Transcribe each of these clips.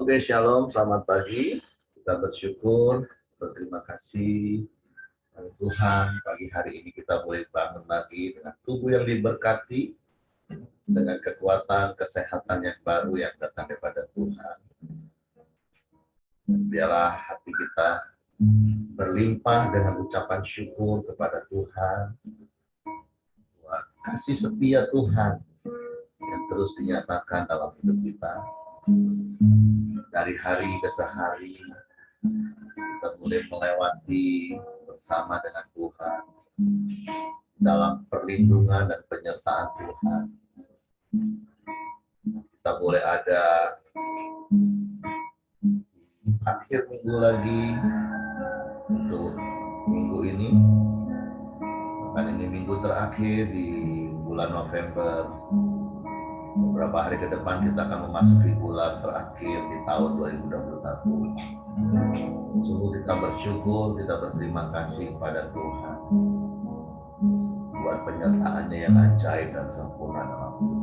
Oke, shalom, selamat pagi. Kita bersyukur, berterima kasih kepada Tuhan. Pagi hari ini kita boleh bangun lagi dengan tubuh yang diberkati, dengan kekuatan, kesehatan yang baru yang datang daripada Tuhan. Biarlah hati kita berlimpah dengan ucapan syukur kepada Tuhan. Buat kasih setia Tuhan yang terus dinyatakan dalam hidup kita. Dari hari ke hari, kita boleh melewati bersama dengan Tuhan dalam perlindungan dan penyertaan Tuhan. Kita boleh ada akhir minggu lagi untuk minggu ini. Bahkan ini minggu terakhir di bulan November. Beberapa hari ke depan kita akan memasuki bulan terakhir di tahun 2021. Sungguh kita bersyukur, kita berterima kasih kepada Tuhan buat penyertaannya yang ajaib dan sempurna dalam hidup.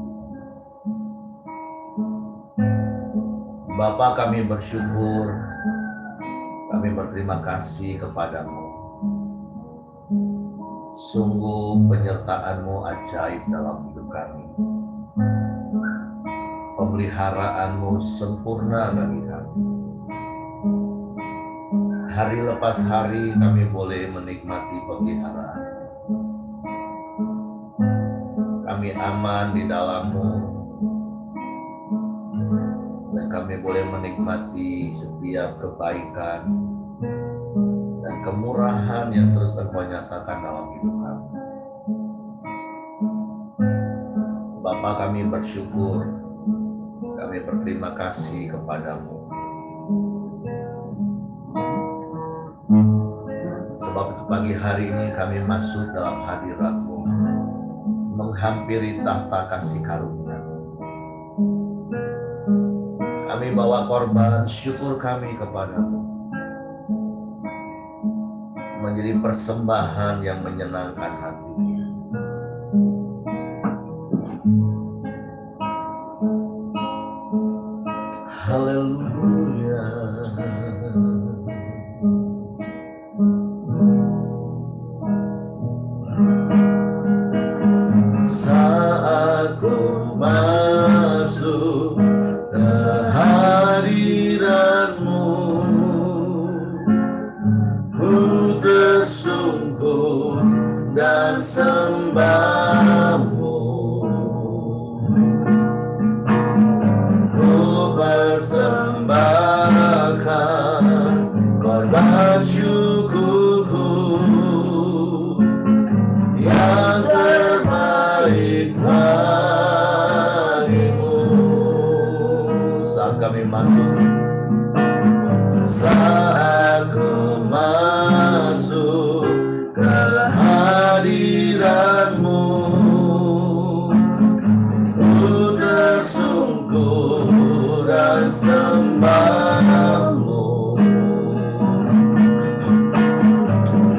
Bapa, kami bersyukur, kami berterima kasih kepadamu. Sungguh penyertaan-Mu ajaib dalam hidup kami. Pemeliharaanmu sempurna bagi kami. Hari lepas hari kami boleh menikmati pemeliharaan. Kami aman di dalam-Mu, dan kami boleh menikmati setiap kebaikan dan kemurahan yang terus Engkau nyatakan dalam hidup kami. Bapa, kami bersyukur, kami berterima kasih kepadamu. Sebab itu pagi hari ini kami masuk dalam hadirat-Mu, menghampiri tahta kasih karunia. Kami bawa korban syukur kami kepadamu, menjadi persembahan yang menyenangkan hati. Haleluya. Saat ku masuk ke hadirat-Mu, ku tersungkur dan sembah-Mu. Persembahkan korban syukurku yang terbaik bagimu. Saat kami masuk, saat ku masuk ke hadirat-Mu, ku tersungkur dan sembah-Mu.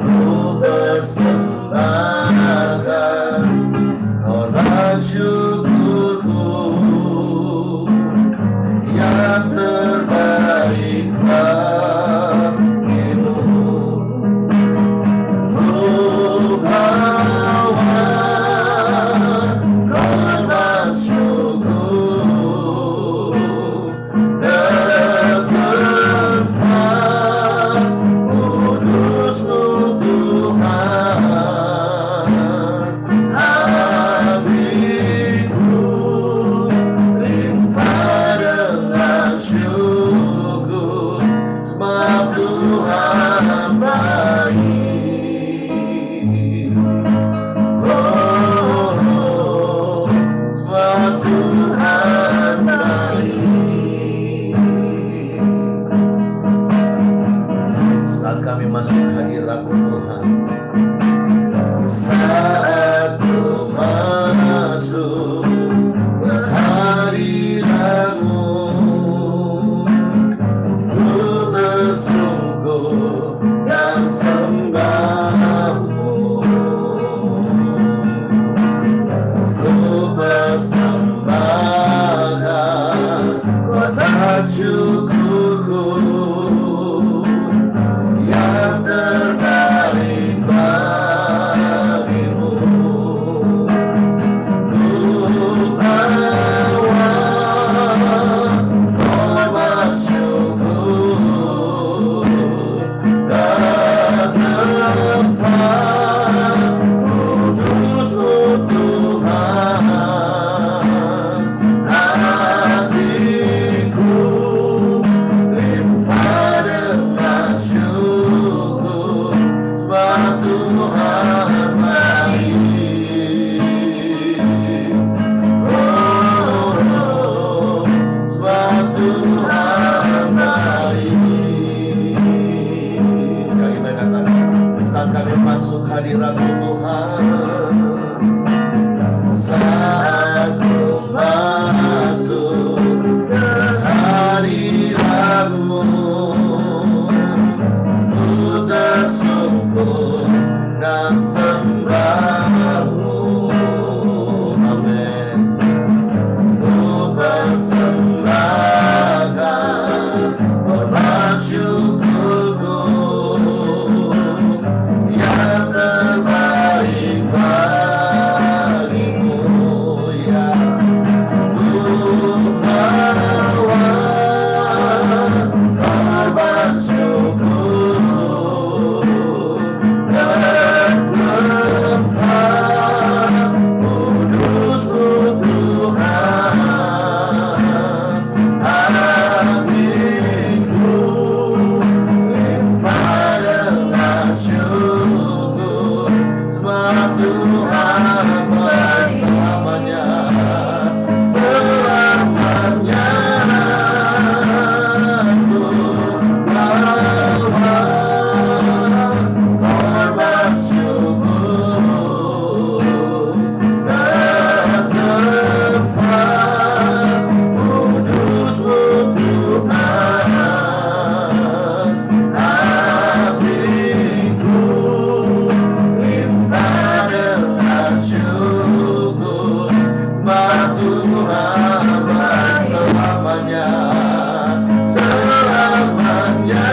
Ku persembahkan korban syukurku yang terbaik bagimu. Ku bawa korban syukur. Tuhan berselamanya, selamanya.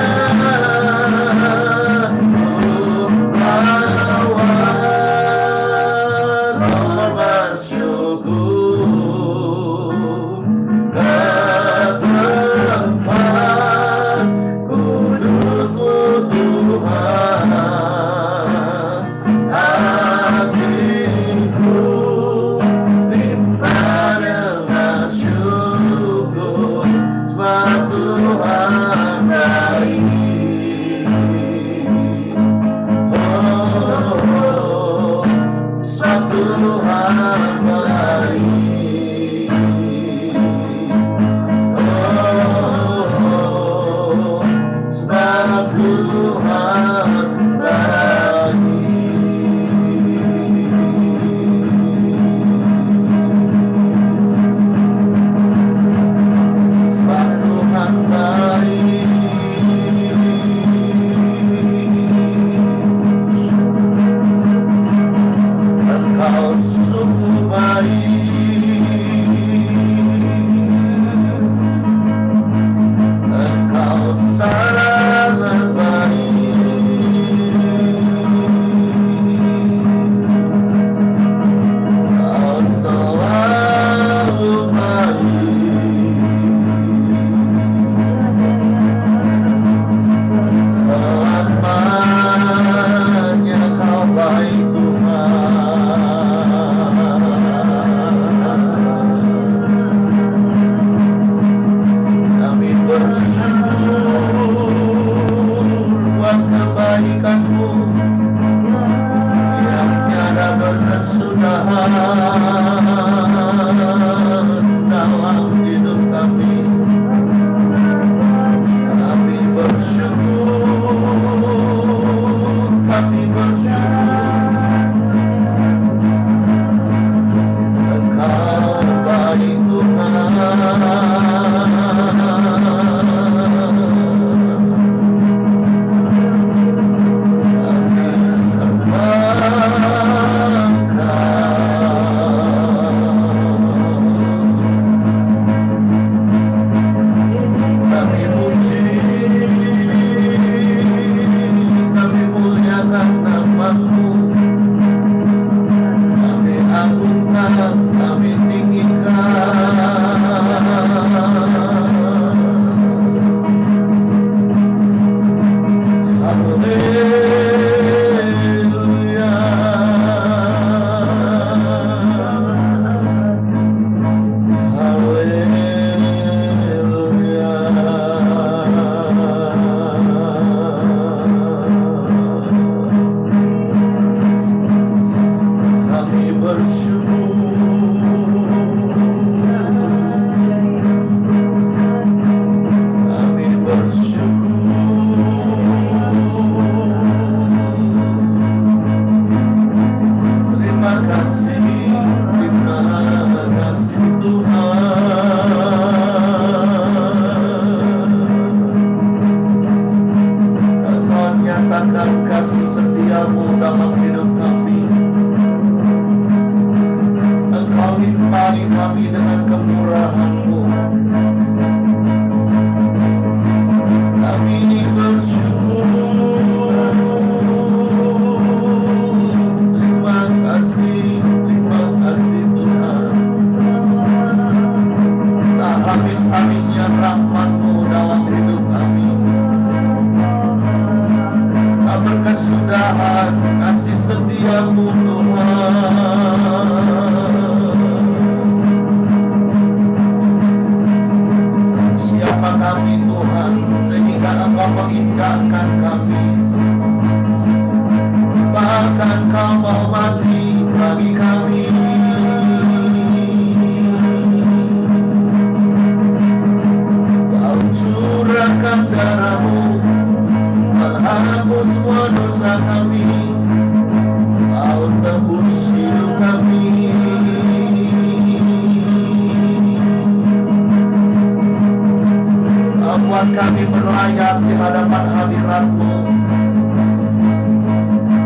Kami berlayar di hadapan hadirat-Mu.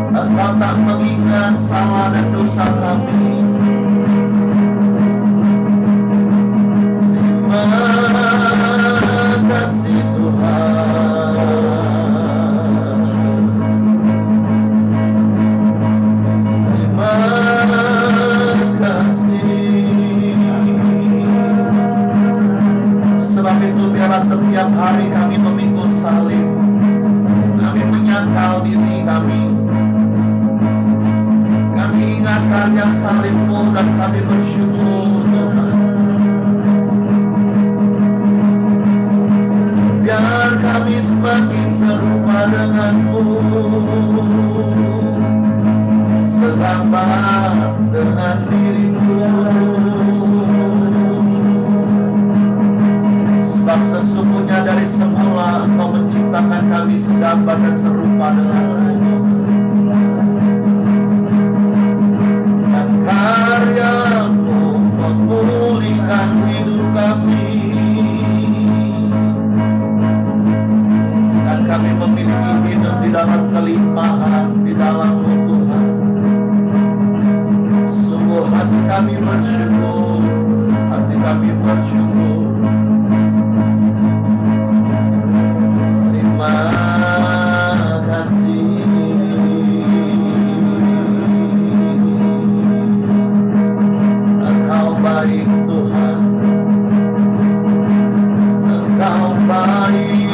Engkau tak mengingat salah dan dosa kami. Saudara, setiap hari kami memikul salib, kami menyangkal diri kami. Kami ingat karya salib-Mu dan kami bersyukur Tuhan. Biar kami semakin serupa dengan-Mu, setambah dengan diri-Mu. Sebab sesungguhnya dari semula Engkau menciptakan kami segambar dan serupa dengan-Mu. Dan karya-Mu memulihkan hidup kami. Dan kami memiliki hidup di dalam kelimpahan, di dalam-Mu Tuhan. Sungguh hati kami bersyukur, hati kami bersyukur. Terima kasih. Engkau baik Tuhan, Engkau baik,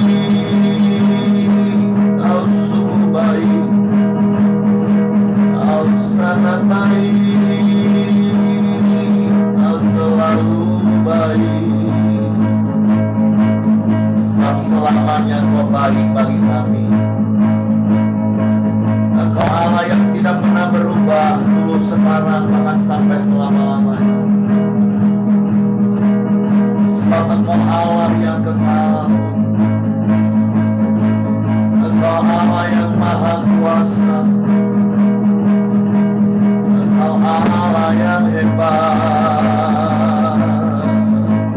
Engkau sungguh baik, Engkau sangat baik, Engkau selalu baik. Sebab selamanya Engkau baik bagi kami. Engkau Allah yang tidak pernah berubah, dulu, sekarang, bahkan sampai selama-lamanya. Sebab Engkau Allah yang kekal. Engkau Allah yang maha kuasa. Engkau Allah yang hebat.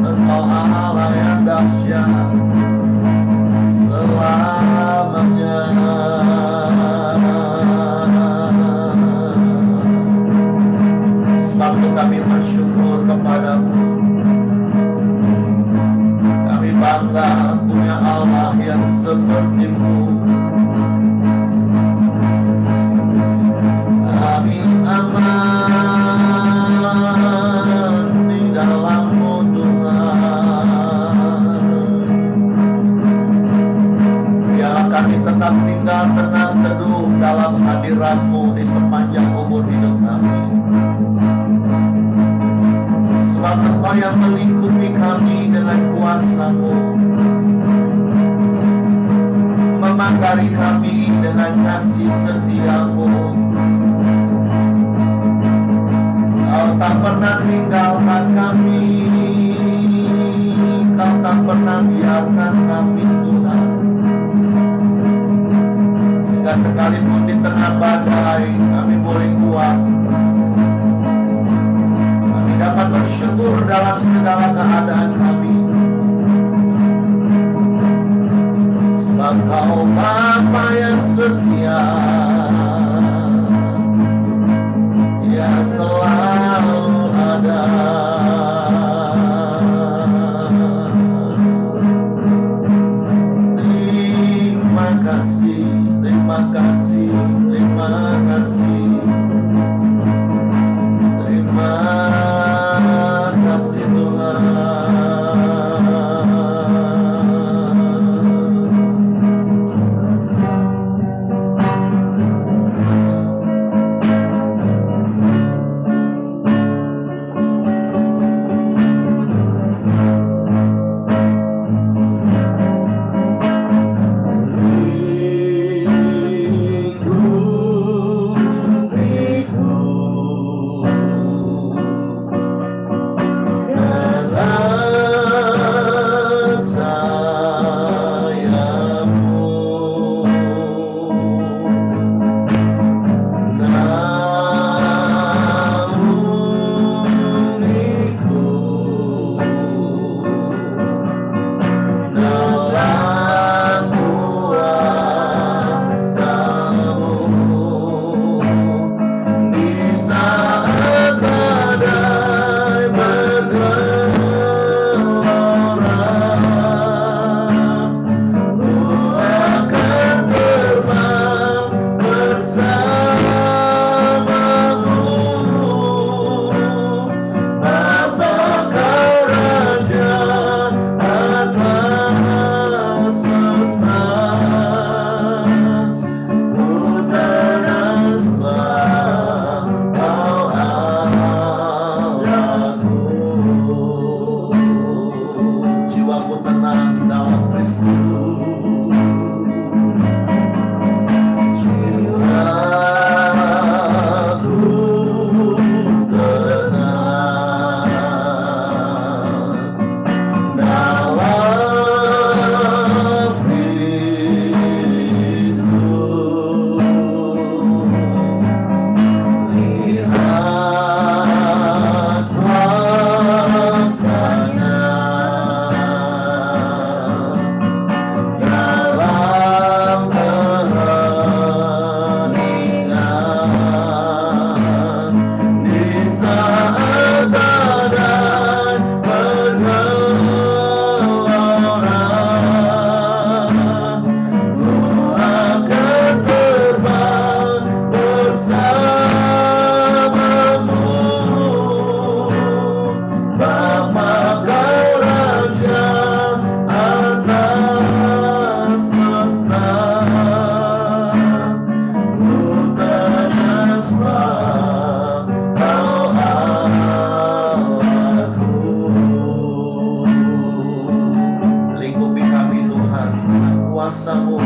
Engkau Allah yang dahsyat selamanya. Sebab itu kami bersyukur kepada-Mu. Kami bangga punya Allah yang seperti-Mu. Kami aman di dalam-Mu Tuhan. Biarlah kami tetap tinggal tenang teduh dalam hadirat-Mu di sepanjang umur hidup kami. Sebab Engkau yang melingkupi kami dengan kuasa-Mu, memagari kami dengan kasih setia-Mu. Kau tak pernah tinggalkan kami, Kau tak pernah biarkan kami Tuhan. Sehingga sekalipun di tengah badai kami boleh kuat, kami dapat bersyukur dalam segala keadaan kami. Sebab Kau Bapa yang setia, yang selalu ada. Terima kasih, terima kasih, terima kasih. Terima kasih Tuhan. kuasa-Mu.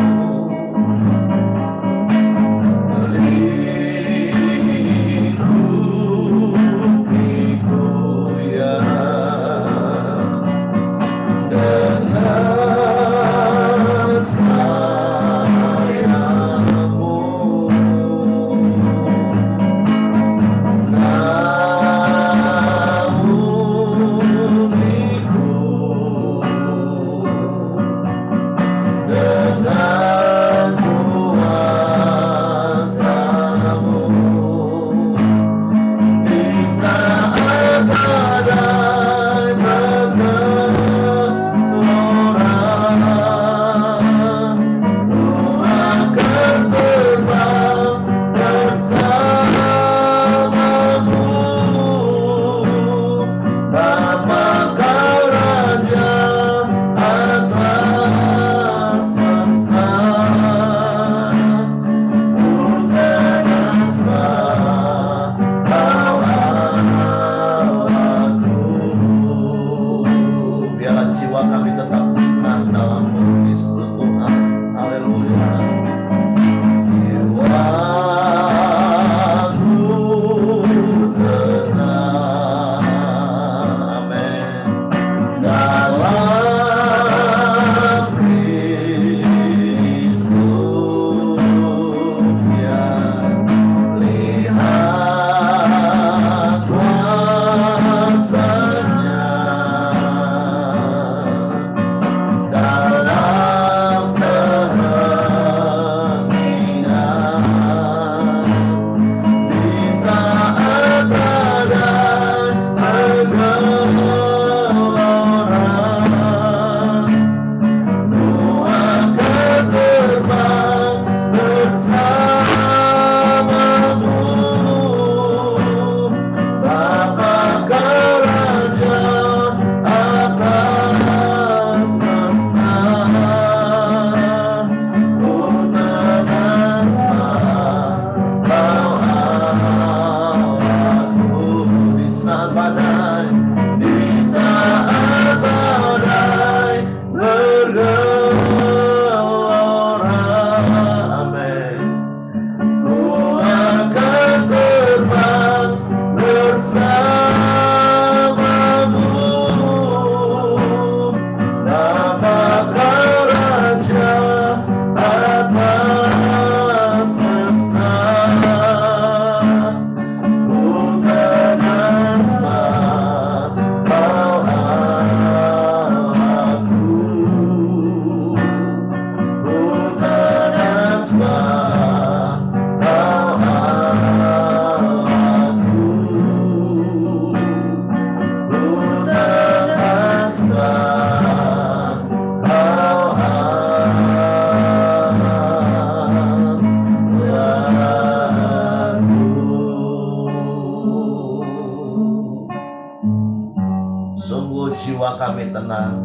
Kami tenang,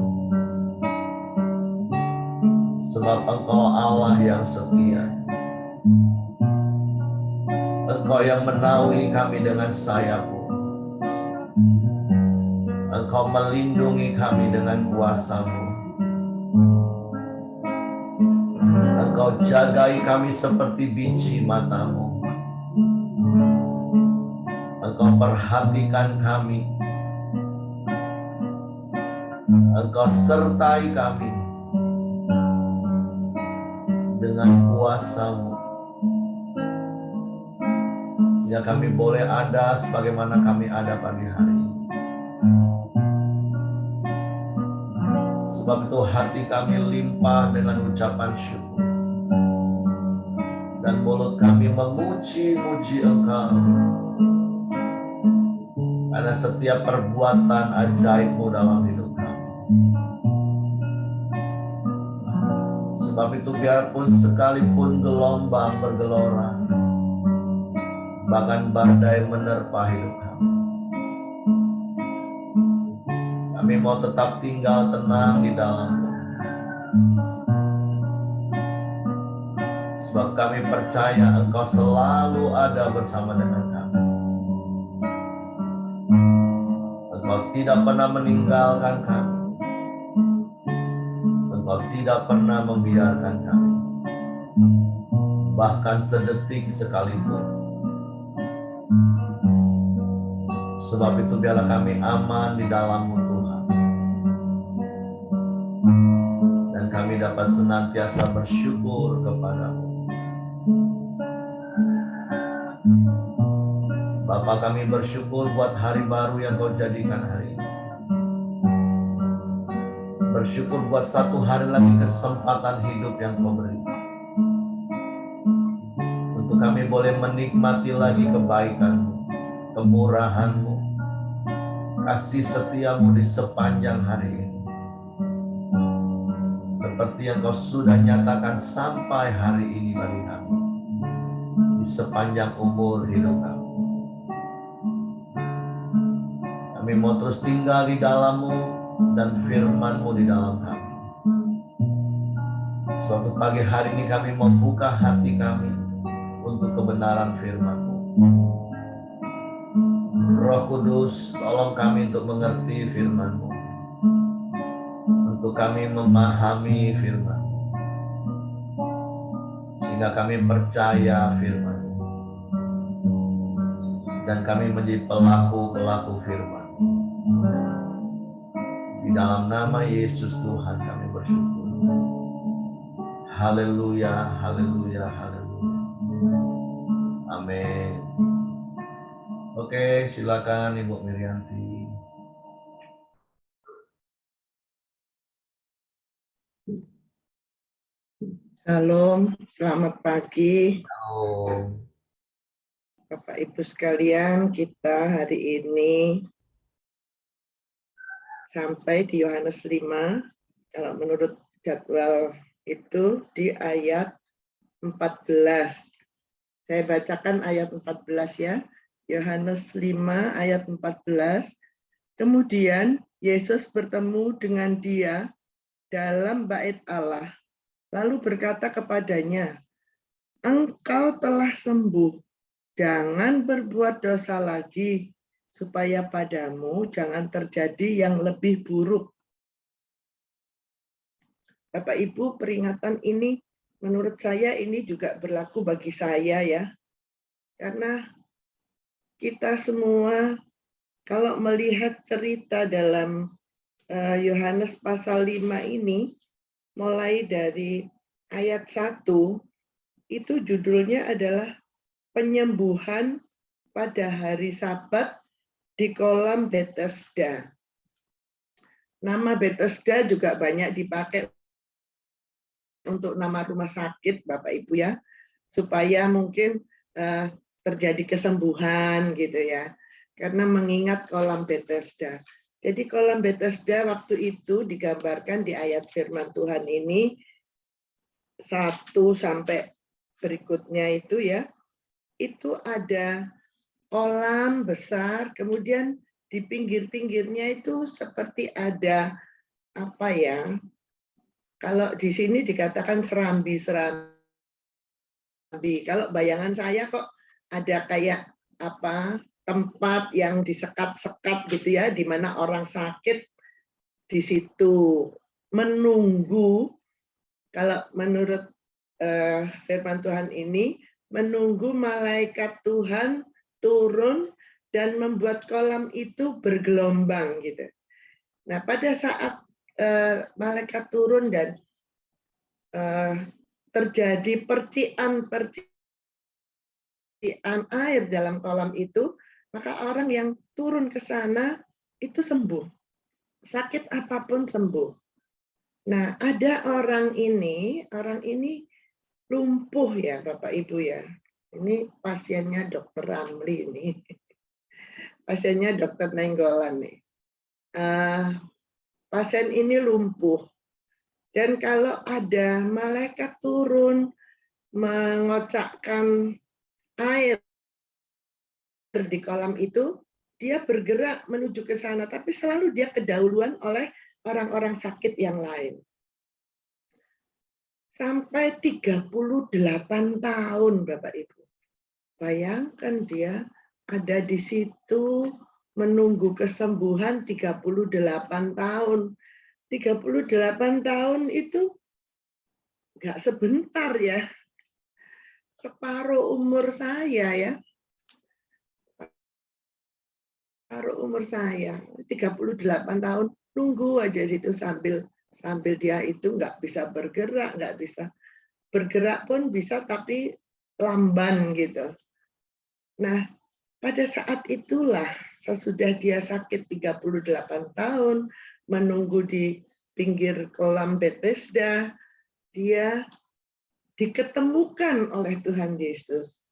sebab Engkau Allah yang setia. Engkau yang menaungi kami dengan sayap-Mu. Engkau melindungi kami dengan kuasa-Mu. Engkau jagai kami seperti biji mata-Mu. Engkau perhatikan kami. Engkau sertai kami dengan kuasa-Mu, sehingga kami boleh ada sebagaimana kami ada pagi hari ini. Sebab itu hati kami limpah dengan ucapan syukur, dan mulut kami memuji-muji Engkau, karena setiap perbuatan ajaib-Mu dalam hidup. Sebab itu biarpun sekalipun gelombang bergelora, bahkan badai menerpa hidup kami, kami mau tetap tinggal tenang di dalam-Mu. Sebab kami percaya Engkau selalu ada bersama dengan kami. Engkau tidak pernah meninggalkan kami. Engkau tidak pernah membiarkan kami, bahkan sedetik sekalipun. Sebab itu biarlah kami aman di dalam-Mu Tuhan, dan kami dapat senantiasa bersyukur kepada-Mu. Bapa, kami bersyukur buat hari baru yang Kau jadikan hari ini. Bersyukur buat satu hari lagi kesempatan hidup yang Kau beri, untuk kami boleh menikmati lagi kebaikan-Mu, kemurahan-Mu, kasih setia-Mu di sepanjang hari ini. Seperti yang Kau sudah nyatakan sampai hari ini bagi kami, di sepanjang umur hidup kami. Kami mau terus tinggal di dalam-Mu dan firman-Mu di dalam kami. Suatu pagi hari ini kami membuka hati kami untuk kebenaran firman-Mu. Roh Kudus, tolong kami untuk mengerti firman-Mu, untuk kami memahami firman-Mu, sehingga kami percaya firman-Mu, dan kami menjadi pelaku-pelaku firman-Mu. Di dalam nama Yesus Tuhan kami bersyukur. Haleluya, haleluya, haleluya. Amin. Oke, silakan Ibu Mirianti. Shalom, selamat pagi. Halo. Bapak Ibu sekalian, kita hari ini sampai di Yohanes 5, kalau menurut jadwal itu di ayat 14. Saya bacakan ayat 14 ya. Yohanes 5 ayat 14. Kemudian Yesus bertemu dengan dia dalam bait Allah, lalu berkata kepadanya, "Engkau telah sembuh, jangan berbuat dosa lagi, supaya padamu jangan terjadi yang lebih buruk." Bapak Ibu, peringatan ini menurut saya ini juga berlaku bagi saya ya. Karena kita semua kalau melihat cerita dalam Yohanes pasal 5 ini, mulai dari ayat 1, itu judulnya adalah penyembuhan pada hari Sabat di kolam Bethesda. Nama Bethesda juga banyak dipakai untuk nama rumah sakit, Bapak Ibu ya, supaya mungkin terjadi kesembuhan gitu ya, karena mengingat kolam Bethesda. Jadi kolam Bethesda waktu itu digambarkan di ayat firman Tuhan ini 1 sampai berikutnya itu ya, itu ada kolam besar, kemudian di pinggir-pinggirnya itu seperti ada apa ya, kalau di sini dikatakan serambi-serambi. Kalau bayangan saya kok ada kayak apa, tempat yang disekat-sekat gitu ya, di mana orang sakit di situ menunggu, kalau menurut firman Tuhan ini, menunggu malaikat Tuhan turun dan membuat kolam itu bergelombang gitu. Nah, pada saat malaikat turun dan terjadi percikan air dalam kolam itu, maka orang yang turun ke sana itu sembuh. Sakit apapun sembuh. Nah, ada orang ini lumpuh ya Bapak Ibu ya. Ini pasiennya Dokter Ramli ini. Pasiennya Dokter Nenggolan nih. Pasien ini lumpuh. Dan kalau ada malaikat turun mengocakkan air di kolam itu, dia bergerak menuju ke sana, tapi selalu dia kedahuluan oleh orang-orang sakit yang lain. Sampai 38 tahun, Bapak Ibu. Bayangkan dia ada di situ menunggu kesembuhan 38 tahun. 38 tahun itu nggak sebentar ya. Separuh umur saya ya. Separuh umur saya, 38 tahun nunggu aja situ sambil dia itu nggak bisa bergerak, nggak bisa bergerak pun bisa tapi lamban gitu. Nah, pada saat itulah sesudah dia sakit 38 tahun, menunggu di pinggir kolam Bethesda, dia diketemukan oleh Tuhan Yesus.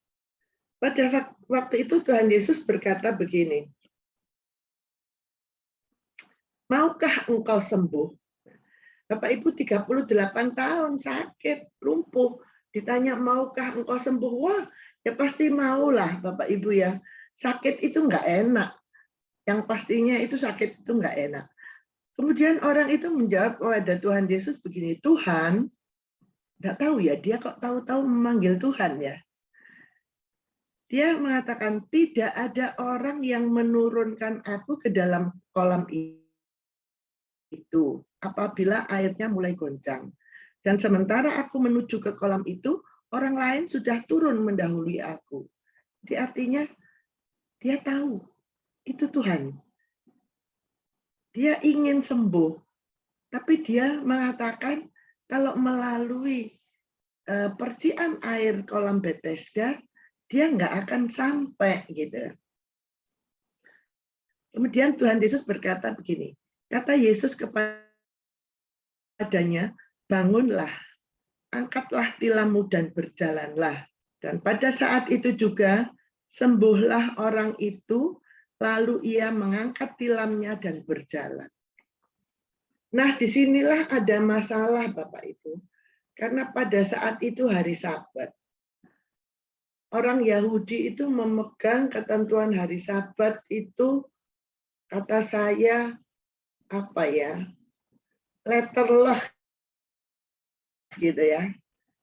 Pada waktu itu Tuhan Yesus berkata begini, maukah engkau sembuh? Bapak Ibu 38 tahun sakit, lumpuh. Ditanya maukah engkau sembuh? Wah, ya pasti maulah Bapak Ibu ya. Sakit itu enggak enak. Yang pastinya itu sakit itu enggak enak. Kemudian orang itu menjawab kepada Tuhan Yesus begini, Tuhan, enggak tahu ya, dia kok tahu-tahu memanggil Tuhan ya. Dia mengatakan, tidak ada orang yang menurunkan aku ke dalam kolam itu apabila airnya mulai goncang. Dan sementara aku menuju ke kolam itu, orang lain sudah turun mendahului aku. Jadi artinya dia tahu itu Tuhan. Dia ingin sembuh, tapi dia mengatakan kalau melalui percikan air kolam Bethesda, dia nggak akan sampai gitu. Kemudian Tuhan Yesus berkata begini, kata Yesus kepadanya, bangunlah, angkatlah tilammu dan berjalanlah. Dan pada saat itu juga sembuhlah orang itu, lalu ia mengangkat tilamnya dan berjalan. Nah, disinilah ada masalah Bapak Ibu. Karena pada saat itu hari Sabat. Orang Yahudi itu memegang ketentuan hari Sabat itu, kata saya, apa ya, letterless gitu ya.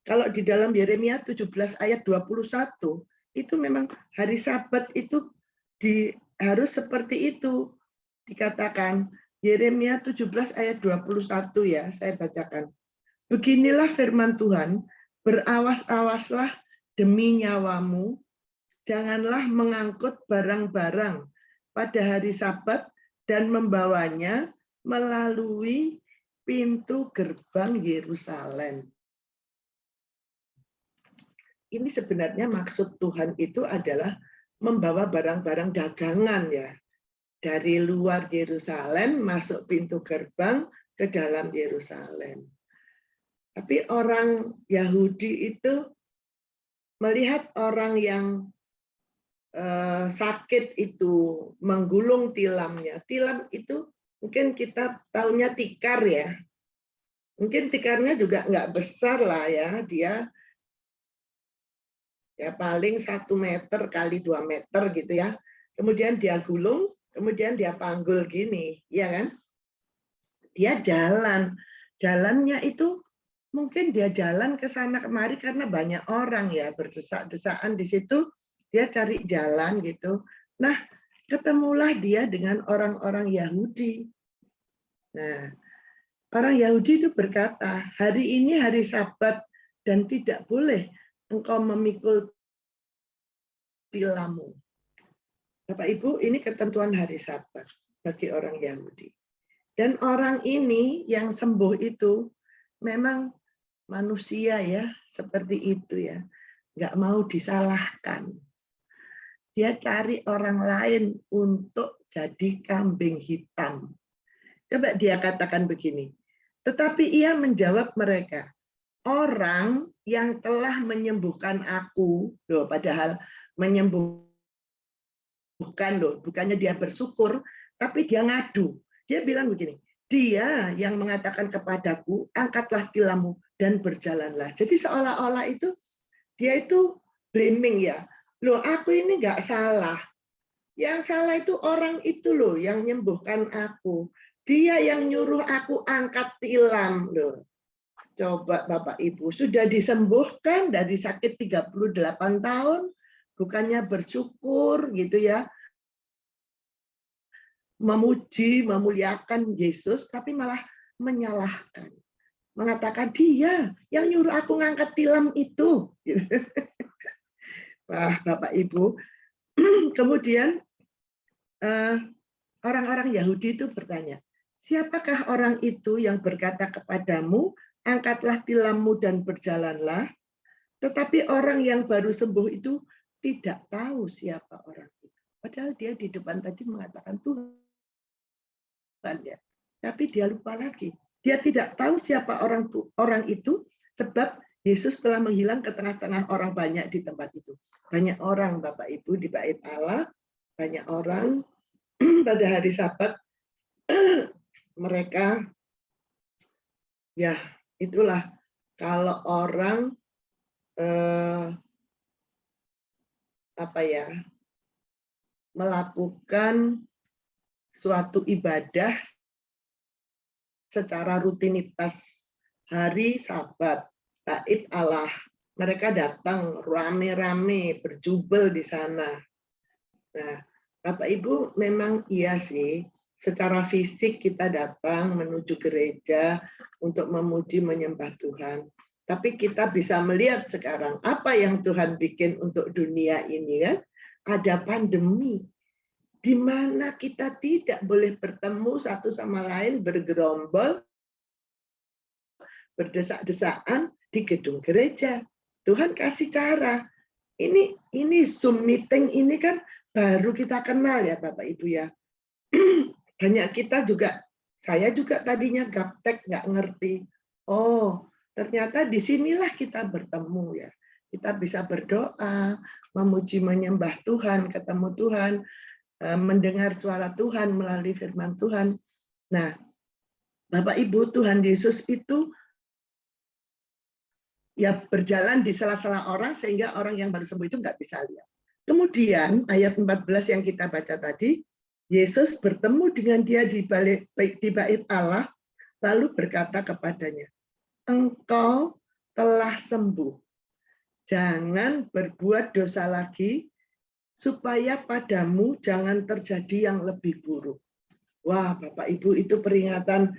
Kalau di dalam Yeremia 17 ayat 21, itu memang hari Sabat itu harus seperti itu. Dikatakan Yeremia 17 ayat 21 ya, saya bacakan. Beginilah firman Tuhan, berawas-awaslah demi nyawamu, janganlah mengangkut barang-barang pada hari Sabat dan membawanya melalui pintu gerbang Yerusalem. Ini sebenarnya maksud Tuhan itu adalah membawa barang-barang dagangan ya. Dari luar Yerusalem masuk pintu gerbang ke dalam Yerusalem. Tapi orang Yahudi itu melihat orang yang sakit itu menggulung tilamnya. Tilam itu mungkin kita tahunya tikar ya. Mungkin tikarnya juga nggak besar lah ya. Dia ya paling 1 meter kali 2 meter gitu ya. Kemudian dia gulung, kemudian dia panggul gini, ya kan? Dia jalan. Jalannya itu mungkin dia jalan ke sana kemari karena banyak orang ya berdesak-desakan di situ, dia cari jalan gitu. Nah, ketemulah dia dengan orang-orang Yahudi. Nah, orang Yahudi itu berkata, hari ini hari Sabat dan tidak boleh engkau memikul tilammu. Bapak Ibu, ini ketentuan hari Sabat bagi orang Yahudi. Dan orang ini yang sembuh itu memang manusia ya, seperti itu ya. Nggak mau disalahkan. Dia cari orang lain untuk jadi kambing hitam. Coba dia katakan begini. Tetapi ia menjawab mereka, orang yang telah menyembuhkan aku, loh, padahal menyembuhkan loh, bukannya dia bersyukur, tapi dia ngadu. Dia bilang begini, dia yang mengatakan kepadaku, angkatlah tilammu dan berjalanlah. Jadi seolah-olah itu, dia itu blaming ya. Loh, aku ini nggak salah. Yang salah itu orang itu loh, yang menyembuhkan aku. Dia yang nyuruh aku angkat tilam loh. Coba Bapak Ibu, sudah disembuhkan dari sakit 38 tahun, bukannya bersyukur gitu ya, memuji, memuliakan Yesus, tapi malah menyalahkan. Mengatakan dia yang nyuruh aku ngangkat tilam itu. Wah, Bapak Ibu. Kemudian orang-orang Yahudi itu bertanya, siapakah orang itu yang berkata kepadamu, angkatlah tilammu dan berjalanlah? Tetapi orang yang baru sembuh itu tidak tahu siapa orang itu. Padahal dia di depan tadi mengatakan Tuhan ya. Tapi dia lupa lagi. Dia tidak tahu siapa orang itu sebab Yesus telah menghilang ke tengah-tengah orang banyak di tempat itu. Banyak orang Bapak Ibu di bait Allah, banyak orang pada hari Sabat mereka ya itulah kalau orang melakukan suatu ibadah secara rutinitas hari Sabat, bait Allah, mereka datang rame-rame berjubel di sana. Nah, Bapak Ibu memang iya sih, secara fisik kita datang menuju gereja untuk memuji menyembah Tuhan. Tapi kita bisa melihat sekarang apa yang Tuhan bikin untuk dunia ini kan? Ada pandemi di mana kita tidak boleh bertemu satu sama lain, bergerombol, berdesak-desakan di gedung gereja. Tuhan kasih cara. Ini Zoom meeting ini kan baru kita kenal ya Bapak Ibu ya. Banyak kita juga, saya juga tadinya gaptek nggak ngerti. Oh, ternyata disinilah kita bertemu ya. Kita bisa berdoa, memuji menyembah Tuhan, ketemu Tuhan, mendengar suara Tuhan melalui firman Tuhan. Nah, Bapak Ibu, Tuhan Yesus itu ya berjalan di sela-sela orang sehingga orang yang baru sembuh itu nggak bisa lihat. Kemudian ayat 14 yang kita baca tadi, Yesus bertemu dengan dia di bait Allah, lalu berkata kepadanya, engkau telah sembuh. Jangan berbuat dosa lagi, supaya padamu jangan terjadi yang lebih buruk. Wah, Bapak Ibu, itu peringatan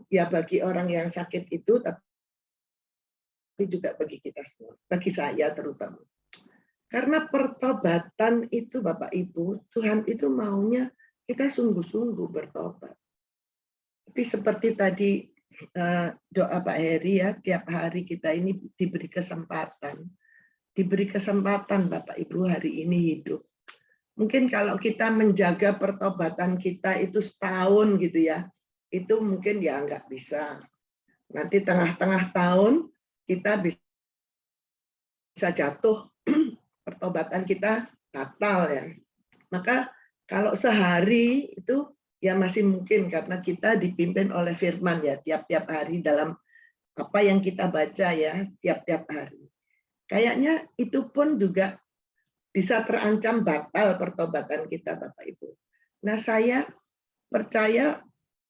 ya bagi orang yang sakit itu, tapi juga bagi kita semua, bagi saya terutama. Karena pertobatan itu Bapak Ibu, Tuhan itu maunya kita sungguh-sungguh bertobat. Tapi seperti tadi doa Pak Heri ya, tiap hari kita ini diberi kesempatan. Diberi kesempatan Bapak Ibu hari ini hidup. Mungkin kalau kita menjaga pertobatan kita itu setahun gitu ya, itu mungkin ya nggak bisa. Nanti tengah-tengah tahun kita bisa jatuh, pertobatan kita batal ya. Maka kalau sehari itu ya masih mungkin karena kita dipimpin oleh firman ya tiap-tiap hari dalam apa yang kita baca ya tiap-tiap hari. Kayaknya itu pun juga bisa terancam batal pertobatan kita Bapak Ibu. Nah saya percaya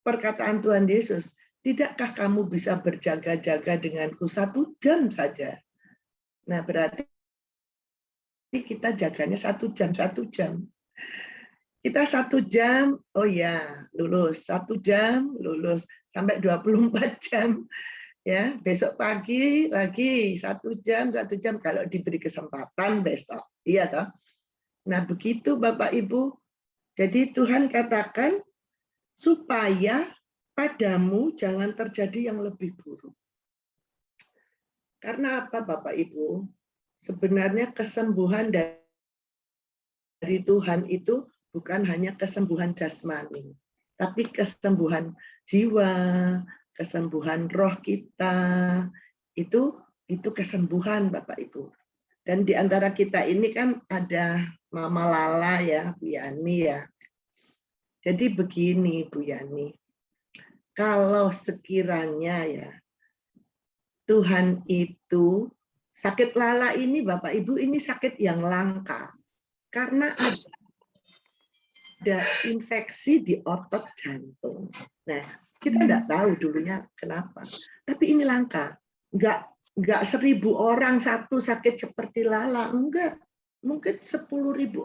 perkataan Tuhan Yesus, tidakkah kamu bisa berjaga-jaga denganku 1 jam saja? Nah berarti kita jaganya 1 jam, 1 jam. Kita 1 jam, oh ya lulus, 1 jam lulus, sampai 24 jam. Ya, besok pagi lagi 1 jam kalau diberi kesempatan besok. Iya toh? Nah, begitu Bapak Ibu. Jadi Tuhan katakan supaya padamu jangan terjadi yang lebih buruk. Karena apa Bapak Ibu? Sebenarnya kesembuhan dari Tuhan itu bukan hanya kesembuhan jasmani, tapi kesembuhan jiwa, kesembuhan roh kita, itu kesembuhan Bapak Ibu. Dan di antara kita ini kan ada Mama Lala ya, Bu Yani ya. Jadi begini Bu Yani, kalau sekiranya ya Tuhan itu, sakit Lala ini Bapak Ibu ini sakit yang langka. Karena ada infeksi di otot jantung. Nah, kita tidak tahu dulunya kenapa. Tapi ini langka. Enggak 1.000 orang satu sakit seperti Lala. Enggak. Mungkin 10.000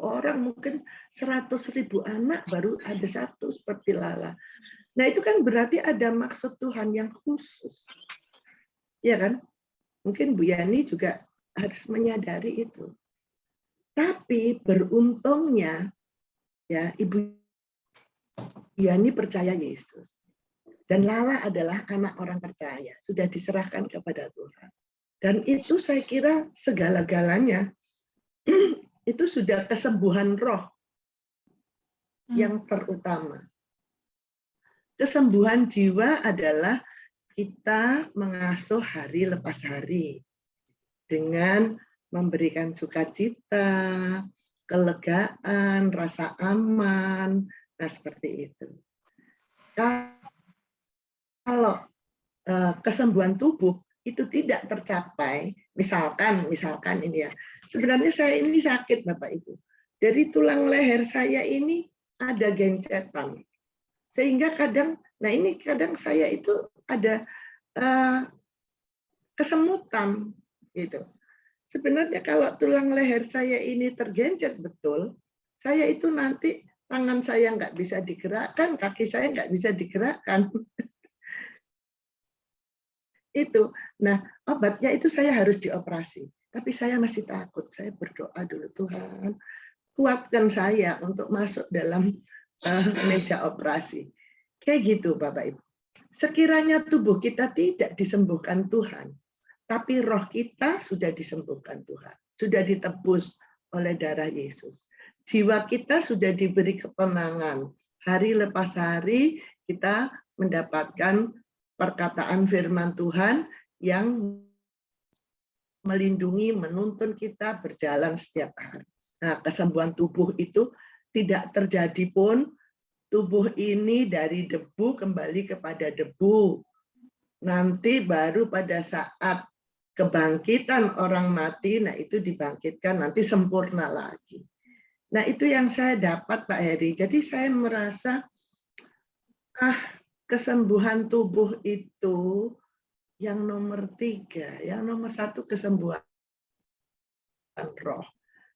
orang, mungkin 100.000 anak baru ada satu seperti Lala. Nah, itu kan berarti ada maksud Tuhan yang khusus. Ya kan? Mungkin Bu Yani juga harus menyadari itu. Tapi beruntungnya ya Ibu Yani percaya Yesus. Dan Lala adalah anak orang percaya, sudah diserahkan kepada Tuhan. Dan itu saya kira segala-galanya itu sudah kesembuhan roh yang terutama. Kesembuhan jiwa adalah kita mengasuh hari lepas hari dengan memberikan sukacita, kelegaan, rasa aman, nah seperti itu. Kalau kesembuhan tubuh itu tidak tercapai, misalkan ini ya, sebenarnya saya ini sakit Bapak Ibu, dari tulang leher saya ini ada gencetan, sehingga kadang saya itu ada kesemutan gitu. Sebenarnya kalau tulang leher saya ini tergencet betul, saya itu nanti tangan saya nggak bisa digerakkan, kaki saya nggak bisa digerakkan. Itu. Nah, obatnya itu saya harus dioperasi. Tapi saya masih takut. Saya berdoa dulu, Tuhan, kuatkan saya untuk masuk dalam meja operasi. Kayak gitu, Bapak Ibu. Sekiranya tubuh kita tidak disembuhkan Tuhan, tapi roh kita sudah disembuhkan Tuhan, sudah ditebus oleh darah Yesus. Jiwa kita sudah diberi ketenangan. Hari lepas hari kita mendapatkan perkataan firman Tuhan yang melindungi, menuntun kita berjalan setiap hari. Nah, kesembuhan tubuh itu tidak terjadi pun tubuh ini dari debu kembali kepada debu. Nanti baru pada saat kebangkitan orang mati, nah itu dibangkitkan, nanti sempurna lagi. Nah itu yang saya dapat Pak Heri. Jadi saya merasa, kesembuhan tubuh itu yang nomor 3, yang nomor 1 kesembuhan roh.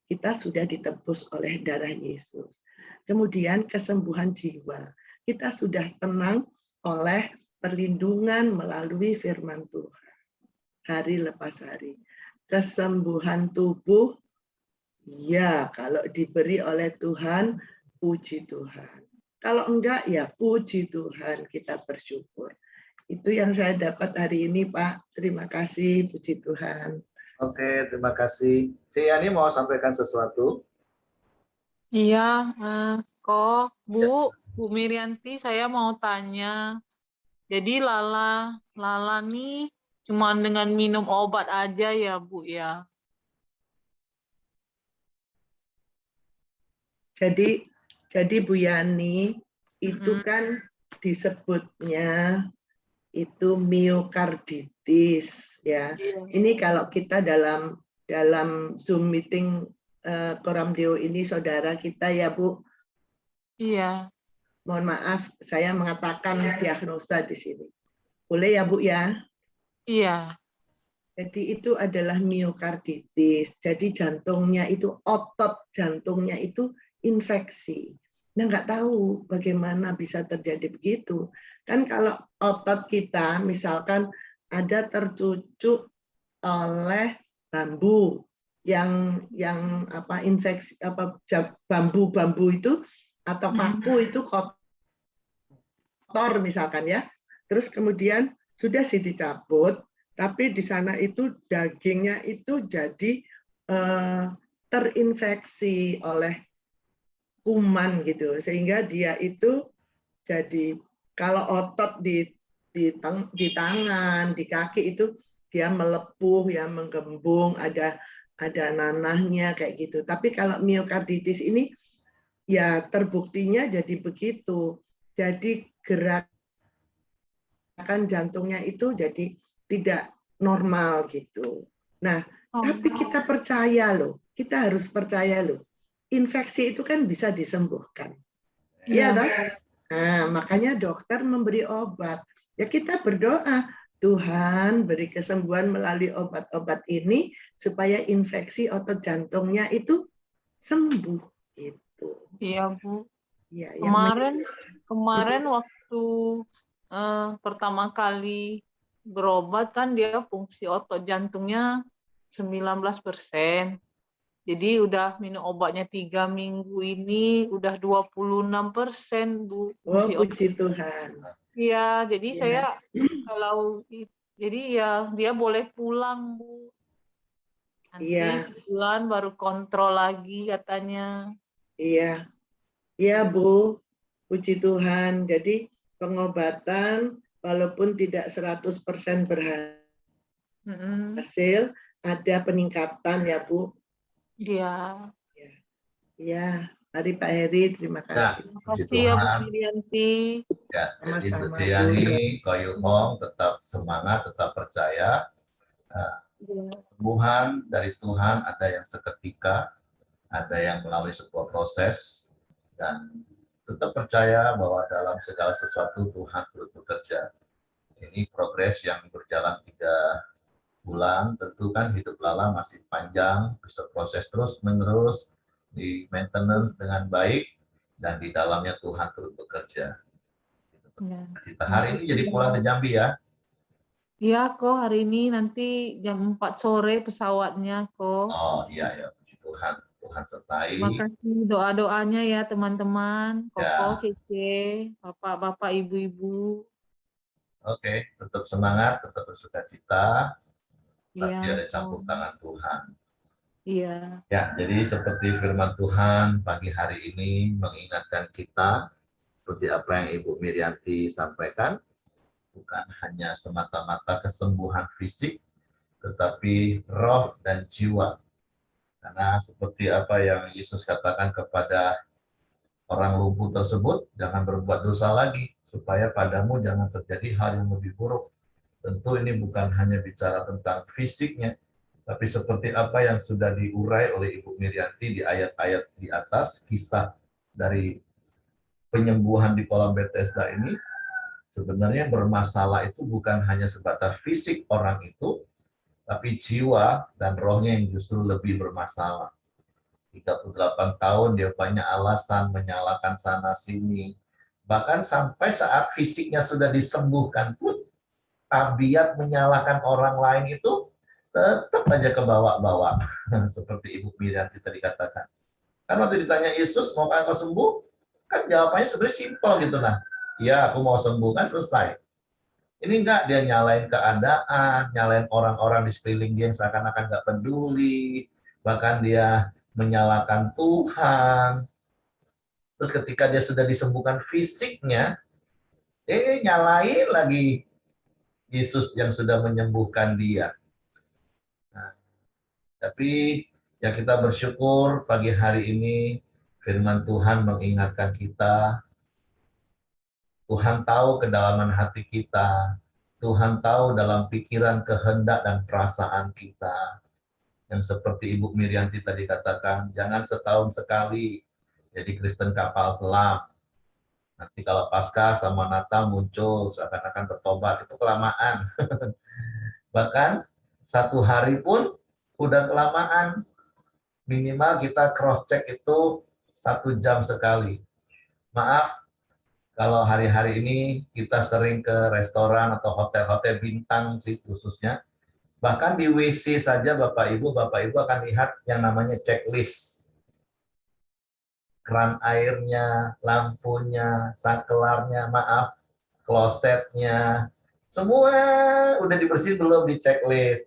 Kita sudah ditebus oleh darah Yesus. Kemudian kesembuhan jiwa. Kita sudah tenang oleh perlindungan melalui firman Tuhan. Hari lepas hari. Kesembuhan tubuh, ya kalau diberi oleh Tuhan, puji Tuhan. Kalau enggak, ya puji Tuhan, kita bersyukur. Itu yang saya dapat hari ini, Pak. Terima kasih, puji Tuhan. Oke, terima kasih. Yani mau sampaikan sesuatu? Iya, kok Bu Mirianti, saya mau tanya. Jadi Lala nih cuma dengan minum obat aja ya Bu ya? Jadi Bu Yani, itu kan disebutnya itu miokarditis ya. Ini kalau kita dalam Zoom meeting Koramdeo ini saudara kita ya Bu. Iya. Mohon maaf, saya mengatakan diagnosa di sini. Boleh ya Bu ya? Iya. Jadi itu adalah miokarditis. Jadi jantungnya itu, otot jantungnya itu infeksi. Nah, nggak tahu bagaimana bisa terjadi begitu. Kan kalau otot kita misalkan ada tercucuk oleh bambu yang infeksi bambu itu atau paku itu kotor misalkan ya. Terus kemudian sudah sih dicabut, tapi di sana itu dagingnya itu jadi terinfeksi oleh kuman gitu, sehingga dia itu jadi kalau otot di tangan, di kaki itu dia melepuh, ya menggembung, ada nanahnya kayak gitu. Tapi kalau miokarditis ini ya terbuktinya jadi begitu. Jadi gerakan jantungnya itu jadi tidak normal gitu. Nah, tapi kita percaya loh, kita harus percaya loh. Infeksi itu kan bisa disembuhkan. Iya toh? Nah, makanya dokter memberi obat. Ya kita berdoa, Tuhan beri kesembuhan melalui obat-obat ini supaya infeksi otot jantungnya itu sembuh gitu. Iya, Bu. Ya, Kemarin waktu pertama kali berobat kan dia fungsi otot jantungnya 19%. Jadi udah minum obatnya 3 minggu ini udah 26%, Bu. Oh, Fungsi otot. puji Tuhan. Iya, jadi Ya, saya jadi ya dia boleh pulang, Bu. Nanti iya, sebulan baru kontrol lagi katanya. iya. Iya, Bu. Puji Tuhan. Jadi pengobatan walaupun tidak 100% berhasil, Mm-mm. ada peningkatan ya, Bu. Iya. Iya, mari Pak Heri, terima Ya, kasih. Terima puji kasih ya Bu Tuhan. Wirianti. Ya, jadi Bu Sama-sama, Bu. Triani, Ko Yufong tetap semangat, tetap percaya. Iya. Sembuhan dari Tuhan ada yang seketika, ada yang melalui sebuah proses, dan tetap percaya bahwa dalam segala sesuatu Tuhan turut bekerja. Ini progres yang berjalan 3 bulan, tentu kan hidup Lala masih panjang, bisa proses terus menerus, di maintenance dengan baik, dan di dalamnya Tuhan turut bekerja. Ya. Kita hari ini jadi pulang ke Jambi ya. Iya kok hari ini nanti jam 4 sore pesawatnya kok. Oh iya ya, puji Tuhan, Tuhan sertai. Terima kasih doa-doanya ya teman-teman, Koko, Ya, Cece, Bapak-bapak, Ibu-ibu. oke, tetap semangat, tetap bersukacita. Pasti Iya, ada campur kok. tangan Tuhan. Iya. Ya, jadi seperti firman Tuhan pagi hari ini mengingatkan kita seperti apa yang Ibu Mirianti sampaikan, bukan hanya semata-mata kesembuhan fisik, tetapi roh dan jiwa. Karena seperti apa yang Yesus katakan kepada orang lumpuh tersebut, jangan berbuat dosa lagi, supaya padamu jangan terjadi hal yang lebih buruk. Tentu ini bukan hanya bicara tentang fisiknya, tapi seperti apa yang sudah diurai oleh Ibu Mirianti di ayat-ayat di atas, kisah dari penyembuhan di kolam Bethesda ini, sebenarnya bermasalah itu bukan hanya sebatas fisik orang itu, tapi jiwa dan rohnya yang justru lebih bermasalah. 38 tahun dia banyak alasan menyalahkan sana sini. Bahkan sampai saat fisiknya sudah disembuhkan pun, tabiat menyalahkan orang lain itu tetap aja ke bawah-bawah. Seperti Ibu Mirianti tadi katakan. Kan waktu ditanya Yesus, mau kau sembuh? Kan jawabannya sebenarnya simpel gitu nah. Ya, aku mau sembuh, kan selesai. Ini enggak, dia nyalain keadaan, nyalain orang-orang di sekeliling dia yang seakan-akan nggak peduli, bahkan dia menyalahkan Tuhan. Terus ketika dia sudah disembuhkan fisiknya, nyalain lagi Yesus yang sudah menyembuhkan dia. Nah, tapi ya kita bersyukur pagi hari ini firman Tuhan mengingatkan kita, Tuhan tahu kedalaman hati kita, Tuhan tahu dalam pikiran, kehendak, dan perasaan kita. Yang seperti Ibu Mirianti tadi katakan, jangan setahun sekali jadi Kristen kapal selam. Nanti kalau Paskah sama Natal muncul, seakan-akan bertobat, itu kelamaan. Bahkan 1 hari pun udah kelamaan. Minimal kita cross-check itu 1 jam sekali. Maaf, kalau hari-hari ini kita sering ke restoran atau hotel-hotel bintang sih khususnya. Bahkan di WC saja Bapak Ibu akan lihat yang namanya checklist. Keran airnya, lampunya, saklarnya, maaf, klosetnya, semua udah dibersihin belum di checklist.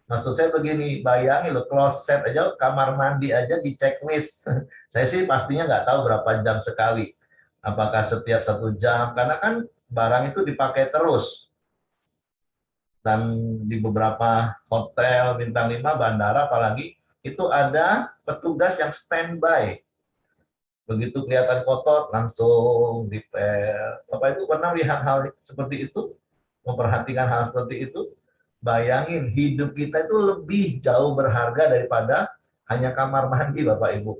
Maksud saya begini, bayangin loh, kloset aja, kamar mandi aja di checklist. Saya sih pastinya nggak tahu berapa jam sekali. Apakah setiap 1 jam, karena kan barang itu dipakai terus. Dan di beberapa hotel, bintang 5, bandara apalagi, itu ada petugas yang standby. Begitu kelihatan kotor, langsung dipel. Bapak Ibu pernah lihat hal seperti itu? Memperhatikan hal seperti itu? Bayangin, hidup kita itu lebih jauh berharga daripada hanya kamar mandi, Bapak Ibu.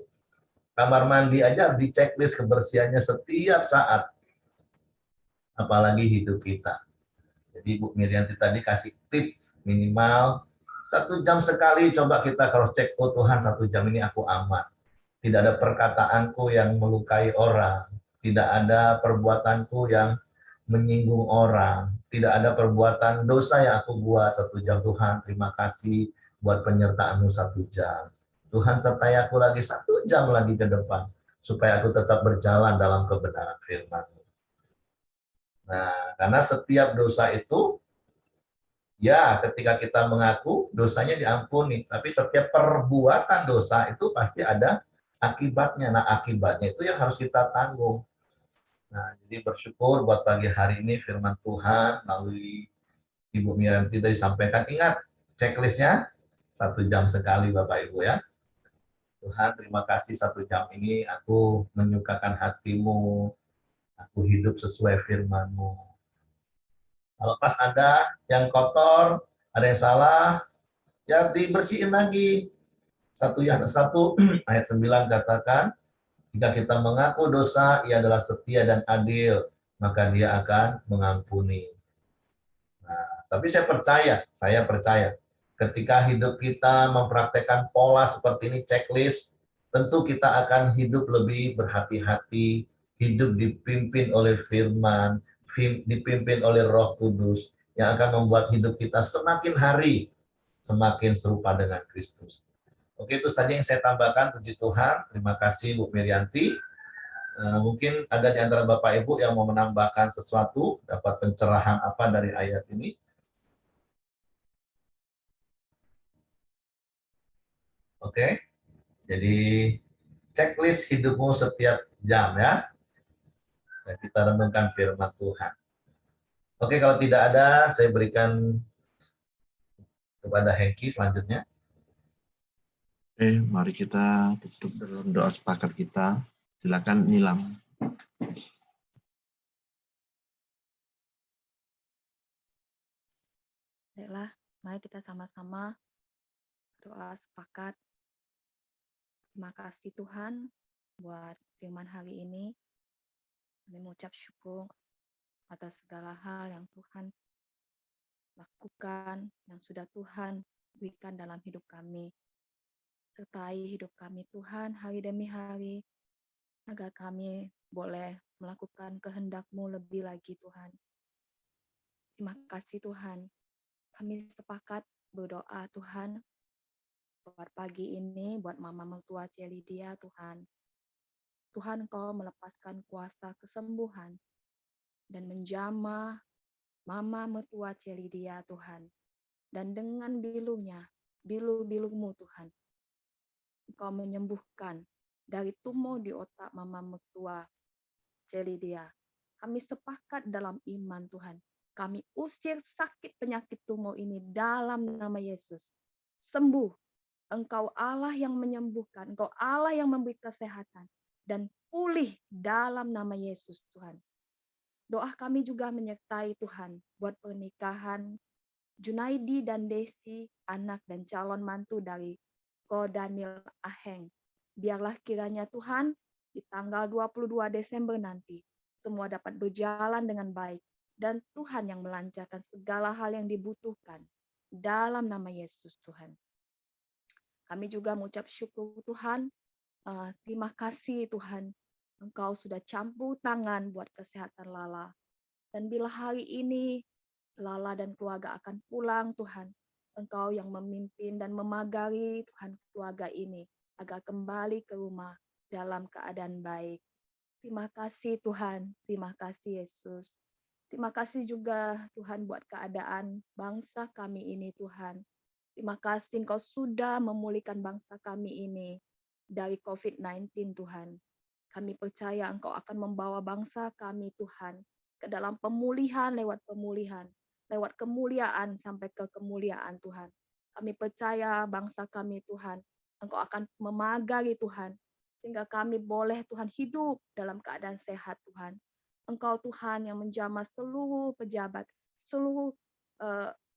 Kamar mandi aja di checklist kebersihannya setiap saat. Apalagi hidup kita. Jadi Bu Mirianti tadi kasih tips minimal 1 jam sekali coba kita cross check, oh Tuhan 1 jam ini aku aman. tidak ada perkataanku yang melukai orang, tidak ada perbuatanku yang menyinggung orang, tidak ada perbuatan dosa yang aku buat. 1 jam Tuhan, terima kasih buat penyertaan-Mu 1 jam. Tuhan sertai aku lagi 1 jam lagi ke depan, supaya aku tetap berjalan dalam kebenaran firman-Mu. Nah, karena setiap dosa itu, ya ketika kita mengaku, dosanya diampuni. Tapi setiap perbuatan dosa itu pasti ada akibatnya. Nah, akibatnya itu yang harus kita tanggung. Nah, jadi bersyukur buat pagi hari ini firman Tuhan melalui Ibu Miriam tadi disampaikan. Ingat, checklistnya 1 jam sekali Bapak Ibu ya. Tuhan, terima kasih 1 jam ini aku menyukakan hati-Mu, aku hidup sesuai firman-Mu. Kalau pas ada yang kotor, ada yang salah, ya dibersihin lagi. 1 ayat 9 katakan, jika kita mengaku dosa, Ia adalah setia dan adil, maka Dia akan mengampuni. Nah, tapi saya percaya, ketika hidup kita mempraktekkan pola seperti ini, checklist, tentu kita akan hidup lebih berhati-hati, hidup dipimpin oleh firman, dipimpin oleh Roh Kudus, yang akan membuat hidup kita semakin hari semakin serupa dengan Kristus. Oke, itu saja yang saya tambahkan. Puji Tuhan. Terima kasih Bu Mirianti. Mungkin ada di antara Bapak Ibu yang mau menambahkan sesuatu, dapat pencerahan apa dari ayat ini? Oke, jadi checklist hidupmu setiap jam ya. Dan kita renungkan firman Tuhan. Oke, kalau tidak ada, saya berikan kepada Hengki selanjutnya. Oke, mari kita tutup dalam doa sepakat kita. Silakan Nilam. Baiklah, mari kita sama-sama doa sepakat. Terima kasih Tuhan buat firman hari ini. Kami mengucap syukur atas segala hal yang Tuhan lakukan, yang sudah Tuhan berikan dalam hidup kami. Sertai hidup kami Tuhan hari demi hari, agar kami boleh melakukan kehendak-Mu lebih lagi Tuhan. Terima kasih Tuhan. Kami sepakat berdoa Tuhan, buat pagi ini, buat Mama Mertua Celidia Tuhan. Tuhan Engkau melepaskan kuasa kesembuhan dan menjamah Mama Mertua Celidia Tuhan. Dan dengan bilu-bilu-Mu Tuhan, Engkau menyembuhkan dari tumor di otak Mama Mertua Celidia. Kami sepakat dalam iman Tuhan. Kami usir sakit penyakit tumor ini dalam nama Yesus. Sembuh. Engkau Allah yang menyembuhkan. Engkau Allah yang memberi kesehatan. Dan pulih dalam nama Yesus Tuhan. Doa kami juga menyertai Tuhan buat pernikahan Junaidi dan Desi, anak dan calon mantu dari Ko Daniel Aheng. Biarlah kiranya Tuhan di tanggal 22 Desember nanti semua dapat berjalan dengan baik dan Tuhan yang melancarkan segala hal yang dibutuhkan dalam nama Yesus Tuhan. Kami juga mengucap syukur Tuhan. Terima kasih Tuhan. Engkau sudah campur tangan buat kesehatan Lala. Dan bila hari ini Lala dan keluarga akan pulang Tuhan, Engkau yang memimpin dan memagari Tuhan keluarga ini agar kembali ke rumah dalam keadaan baik. Terima kasih Tuhan. Terima kasih Yesus. Terima kasih juga Tuhan buat keadaan bangsa kami ini Tuhan. Terima kasih Engkau sudah memulihkan bangsa kami ini dari COVID-19 Tuhan. Kami percaya Engkau akan membawa bangsa kami Tuhan ke dalam pemulihan, lewat kemuliaan sampai ke kemuliaan Tuhan. Kami percaya bangsa kami Tuhan, Engkau akan memagari Tuhan, sehingga kami boleh Tuhan hidup dalam keadaan sehat Tuhan. Engkau Tuhan yang menjamah seluruh pejabat, seluruh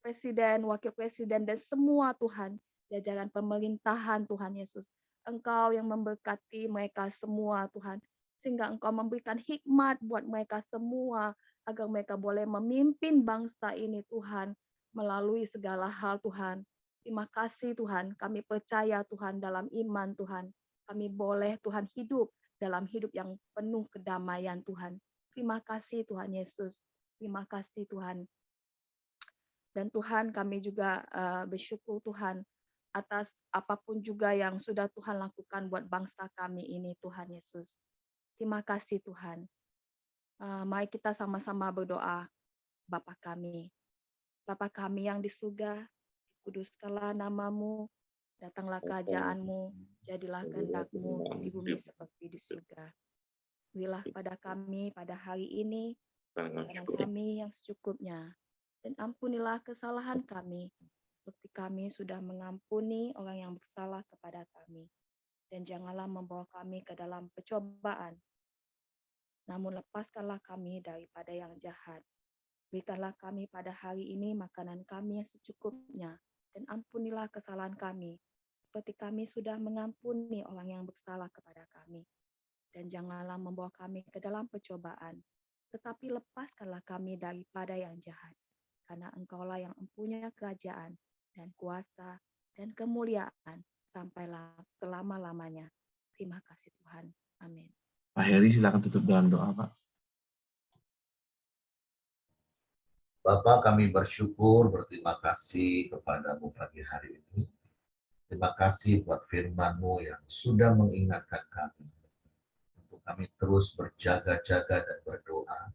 presiden, wakil presiden, dan semua Tuhan, jajaran pemerintahan Tuhan Yesus. Engkau yang memberkati mereka semua Tuhan, sehingga Engkau memberikan hikmat buat mereka semua, agar mereka boleh memimpin bangsa ini Tuhan, melalui segala hal Tuhan. Terima kasih Tuhan, kami percaya Tuhan dalam iman Tuhan. kami boleh Tuhan hidup dalam hidup yang penuh kedamaian Tuhan. Terima kasih Tuhan Yesus. Terima kasih Tuhan. Dan Tuhan kami juga bersyukur Tuhan atas apapun juga yang sudah Tuhan lakukan buat bangsa kami ini Tuhan Yesus. Terima kasih Tuhan. Mari kita sama-sama berdoa. Bapa kami yang di surga, dikuduskanlah namamu, datanglah kerajaan-mu, jadilah kehendak-mu di bumi seperti di surga. Berilah pada kami pada hari ini makanan kami yang secukupnya, dan ampunilah kesalahan kami, seperti kami sudah mengampuni orang yang bersalah kepada kami. Dan janganlah membawa kami ke dalam percobaan, namun lepaskanlah kami daripada yang jahat. Berikanlah kami pada hari ini makanan kami yang secukupnya, dan ampunilah kesalahan kami, seperti kami sudah mengampuni orang yang bersalah kepada kami. Dan janganlah membawa kami ke dalam percobaan, tetapi lepaskanlah kami daripada yang jahat. Karena Engkaulah yang mempunyai kerajaan dan kuasa dan kemuliaan sampailah selama-lamanya. Terima kasih Tuhan. Amin. Pak Heri, silakan tutup dalam doa, Pak. Bapak, kami bersyukur, berterima kasih kepadamu pagi hari ini. Terima kasih buat firman-Mu yang sudah mengingatkan kami untuk kami terus berjaga-jaga dan berdoa,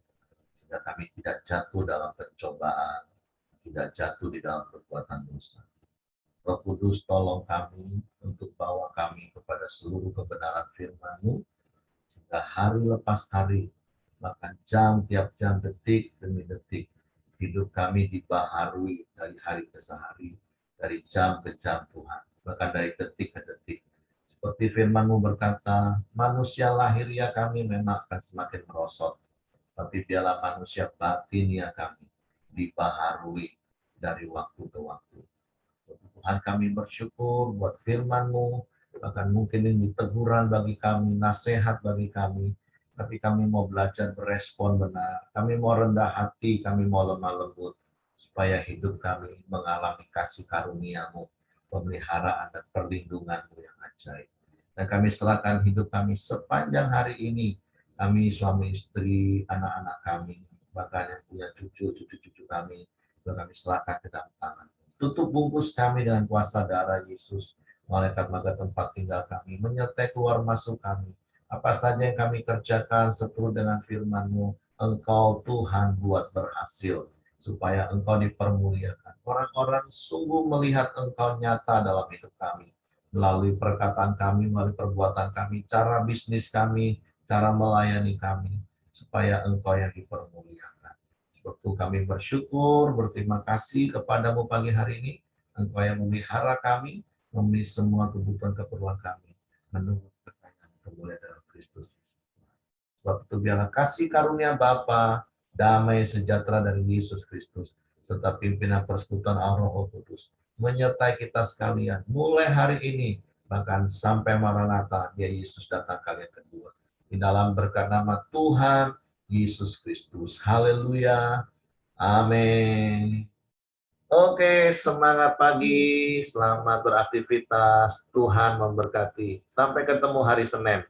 sehingga kami tidak jatuh dalam pencobaan, tidak jatuh di dalam perbuatan dosa. Roh Kudus, tolong kami untuk bawa kami kepada seluruh kebenaran firman-Mu, sehingga hari lepas hari, bahkan jam tiap jam, detik demi detik, hidup kami dibaharui dari hari ke hari, dari jam ke jam Tuhan, bahkan dari detik ke detik. Seperti firman-Mu berkata, manusia lahiriah kami memang akan semakin merosot, tapi biarlah manusia batinia kami dibaharui dari waktu ke waktu. Tuhan, kami bersyukur buat firman-Mu, bahkan mungkin ini teguran bagi kami, nasihat bagi kami, tapi kami mau belajar berespon benar, kami mau rendah hati, kami mau lemah lembut, supaya hidup kami mengalami kasih karunia-Mu, pemeliharaan dan perlindungan-Mu yang ajaib. Dan kami serahkan hidup kami sepanjang hari ini, kami suami istri, anak-anak kami, bahkan yang punya cucu-cucu kami, kami serahkan ke dalam tangan. Tutup bungkus kami dengan kuasa darah Yesus, malaikat-malaikat tempat tinggal kami, menyertai keluar masuk kami. Apa saja yang kami kerjakan seturut dengan firman-Mu, Engkau Tuhan buat berhasil, supaya Engkau dipermuliakan. Orang-orang sungguh melihat Engkau nyata dalam hidup kami, melalui perkataan kami, melalui perbuatan kami, cara bisnis kami, cara melayani kami, supaya Engkau yang dipermuliakan. Waktu kami bersyukur, berterima kasih kepadamu pagi hari ini, Engkau yang memelihara kami, memenuhi semua kebutuhan keperluan kami, menunggu kekayaan kemuliaan dalam Kristus. Sebab itu biarlah kasih karunia Bapa, damai sejahtera dari Yesus Kristus, serta pimpinan persekutuan Roh Kudus, menyertai kita sekalian, mulai hari ini, bahkan sampai Maranatha, dia Yesus datang kali yang kedua. Di dalam berkat nama Tuhan Yesus Kristus. Haleluya. Amin. Oke, semangat pagi. Selamat beraktivitas. Tuhan memberkati. Sampai ketemu hari Senin.